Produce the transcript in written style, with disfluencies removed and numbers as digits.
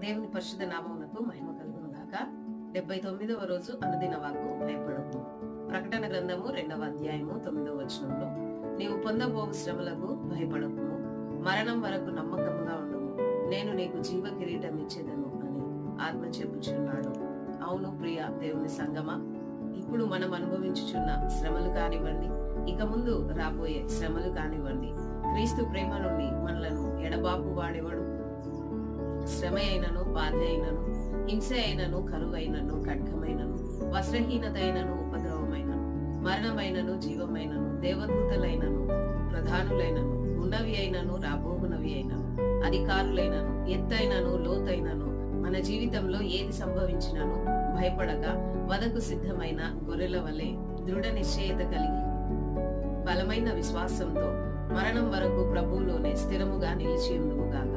దేవుని పరిశుద్ధ నామమునకు మహిమ కలుగును గాక. 79వ రోజు అనుదిన వాక్కు భయపడకు. ప్రకటన గ్రంథము 2వ అధ్యాయము 9వ వచనంలో, నీవు పొందబోవు శ్రమలకు భయపడకుము, మరణం వరకు నమ్మకముగా ఉండుము, నేను నీకు జీవ కిరీటం ఇచ్చేదను అని ఆత్మ చెప్పుచున్నాడు. అవును ప్రియ దేవుని సంగమా, ఇప్పుడు మనం అనుభవించుచున్న శ్రమలు కానివ్వండి, ఇక ముందు రాబోయే శ్రమలు కానివ్వండి, క్రీస్తు ప్రేమ నుండి మనలను ఎడబాపు వాడేవాడు. శ్రమ అయినను, బాధ అయినను, హింస అయినను, కరువు అయినను, ఖడ్గమైనను, వస్త్రహీనత అయినను, ఉపద్రవమైనను, మరణమైనను, జీవమైనను, దేవదూతలైనను, ప్రధానులైనను, ఉన్నవి అయినను, రాబోగునవి అయినను, అధికారులైనను, ఎత్తైనను, లోతైనను, మన జీవితంలో ఏది సంభవించినను భయపడక వదకు సిద్ధమైన గొర్రెల వలె దృఢ నిశ్చయత కలిగి బలమైన విశ్వాసంతో మరణం వరకు ప్రభువులోనే స్థిరముగా నిలిచి ఉందుము గాక.